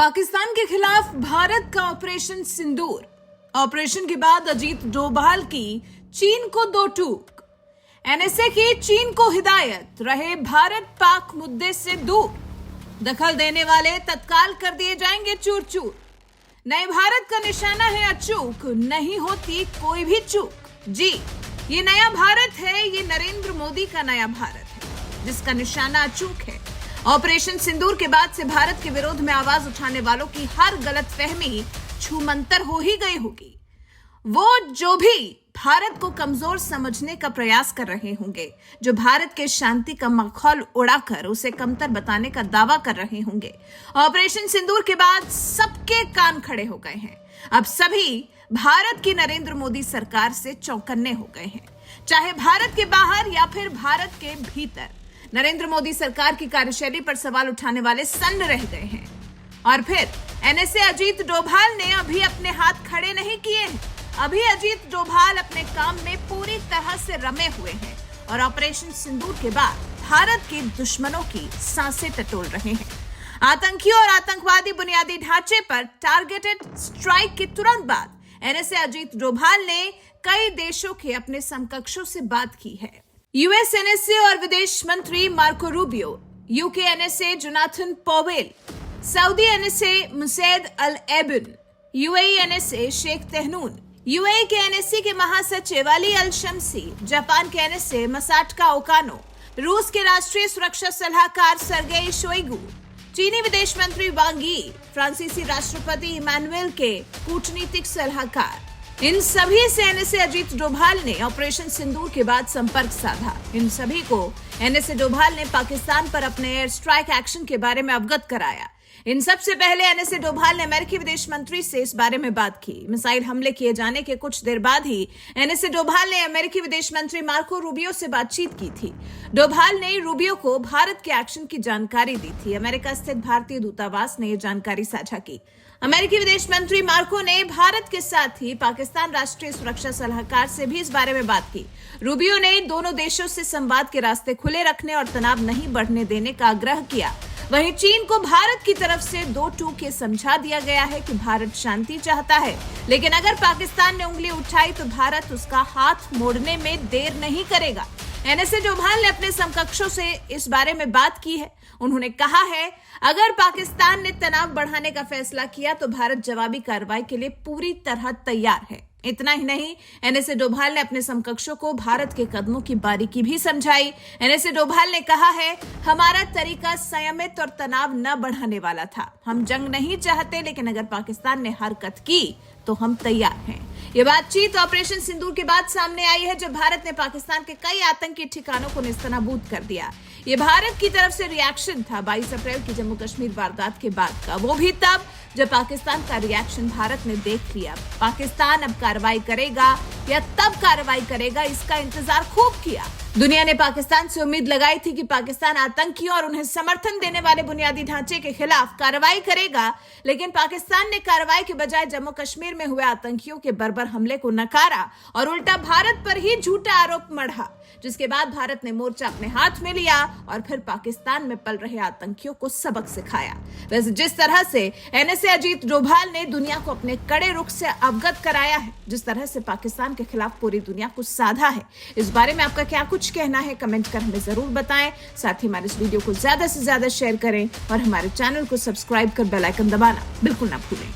पाकिस्तान के खिलाफ भारत का ऑपरेशन सिंदूर। ऑपरेशन के बाद अजीत डोभाल की चीन को दो टूक। एनएसए की चीन को हिदायत, रहे भारत पाक मुद्दे से दूर। दखल देने वाले तत्काल कर दिए जाएंगे चूर चूर। नए भारत का निशाना है अचूक, नहीं होती कोई भी चूक। जी, ये नया भारत है, ये नरेंद्र मोदी का नया भारत है जिसका निशाना अचूक है। ऑपरेशन सिंदूर के बाद से भारत के विरोध में आवाज उठाने वालों की हर गलतफहमी छूमंतर हो ही गई होगी। वो जो भी भारत को कमजोर समझने का प्रयास कर रहे होंगे, जो भारत के शांति का मखौल उड़ाकर उसे कमतर बताने का दावा कर रहे होंगे, ऑपरेशन सिंदूर के बाद सबके कान खड़े हो गए हैं। अब सभी भारत की नरेंद्र मोदी सरकार से चौकन्ने हो गए हैं, चाहे भारत के बाहर या फिर भारत के भीतर। नरेंद्र मोदी सरकार की कार्यशैली पर सवाल उठाने वाले सन्न रह गए हैं। और फिर एनएसए अजीत डोभाल ने अभी अपने हाथ खड़े नहीं किए हैं। अभी अजीत डोभाल अपने काम में पूरी तरह से रमे हुए हैं और ऑपरेशन सिंदूर के बाद भारत के दुश्मनों की सांसें टटोल रहे हैं। आतंकियों और आतंकवादी बुनियादी ढांचे पर टारगेटेड स्ट्राइक के तुरंत बाद एनएसए अजीत डोभाल ने कई देशों के अपने समकक्षों से बात की है। यूएस एनएसए और विदेश मंत्री Marco Rubio, UK NSA Jonathan Powell, Saudi NSA Musaed Al Aiban, UAE NSA Sheikh Tahnoun, UAE के एनएसए के महासचिव अली अल शम्सी, जापान के एनएसए मसाटका ओकानो, रूस के राष्ट्रीय सुरक्षा सलाहकार सर्गेई शोइगु, चीनी विदेश मंत्री वांग यी, फ्रांसीसी राष्ट्रपति इमानुएल के कूटनीतिक सलाहकार, इन सभी से एनएसए अजीत डोभाल ने ऑपरेशन सिंदूर के बाद संपर्क साधा। इन सभी को एनएसए डोभाल ने पाकिस्तान पर अपने एयर स्ट्राइक एक्शन के बारे में अवगत कराया। इन सबसे पहले एनएसए डोभाल ने अमेरिकी विदेश मंत्री से इस बारे में बात की। मिसाइल हमले किए जाने के कुछ देर बाद ही एनएसए डोभाल ने अमेरिकी विदेश मंत्री मार्को रूबियो से बातचीत की थी। डोभाल ने रूबियो को भारत के एक्शन की जानकारी दी थी। अमेरिका स्थित भारतीय दूतावास ने यह जानकारी साझा की। अमेरिकी विदेश मंत्री मार्को ने भारत के साथ ही पाकिस्तान राष्ट्रीय सुरक्षा सलाहकार से भी इस बारे में बात की। रूबियो ने दोनों देशों से संवाद के रास्ते खुले रखने और तनाव नहीं बढ़ने देने का आग्रह किया। वहीं चीन को भारत की तरफ से दो टूक ये समझा दिया गया है कि भारत शांति चाहता है, लेकिन अगर पाकिस्तान ने उंगली उठाई तो भारत उसका हाथ मोड़ने में देर नहीं करेगा। एनएसए डोभाल ने अपने समकक्षों से इस बारे में बात की है। उन्होंने कहा है, अगर पाकिस्तान ने तनाव बढ़ाने का फैसला किया तो भारत जवाबी कार्रवाई के लिए पूरी तरह तैयार है। इतना ही नहीं, एनएसए डोभाल ने अपने समकक्षों को भारत के कदमों की बारीकी भी समझाई। एनएसए डोभाल ने कहा है, हमारा तरीका संयमित और तनाव न बढ़ाने वाला था। हम जंग नहीं चाहते, लेकिन अगर पाकिस्तान ने हरकत की तो हम तैयार हैं। ये बातचीत ऑपरेशन सिंदूर के बाद सामने आई है, जब भारत ने पाकिस्तान के कई आतंकी ठिकानों को नेस्तनाबूद कर दिया। ये भारत की तरफ से रिएक्शन था 22 अप्रैल की जम्मू कश्मीर वारदात के बाद का, वो भी तब जब पाकिस्तान का रिएक्शन भारत ने देख लिया। पाकिस्तान अब कार्रवाई करेगा या तब कार्रवाई करेगा, इसका इंतजार खूब किया। दुनिया ने पाकिस्तान से उम्मीद लगाई थी कि पाकिस्तान आतंकियों और उन्हें समर्थन देने वाले बुनियादी ढांचे के खिलाफ कार्रवाई करेगा, लेकिन पाकिस्तान ने कार्रवाई के बजाय जम्मू कश्मीर में हुए आतंकियों के बर्बर हमले को नकारा और उल्टा भारत पर ही झूठा आरोप मढ़ा, जिसके बाद भारत ने मोर्चा अपने हाथ में लिया और फिर पाकिस्तान में पल रहे आतंकियों को सबक सिखाया। वैसे जिस तरह से एनएसए अजीत डोभाल ने दुनिया को अपने कड़े रुख से अवगत कराया है, जिस तरह से पाकिस्तान के खिलाफ पूरी दुनिया को साधा है, इस बारे में आपका क्या कुछ कहना है, कमेंट कर हमें जरूर बताएं। साथ ही हमारे इस वीडियो को ज्यादा से ज्यादा शेयर करें और हमारे चैनल को सब्सक्राइब कर बेल आइकन दबाना बिल्कुल ना भूलें।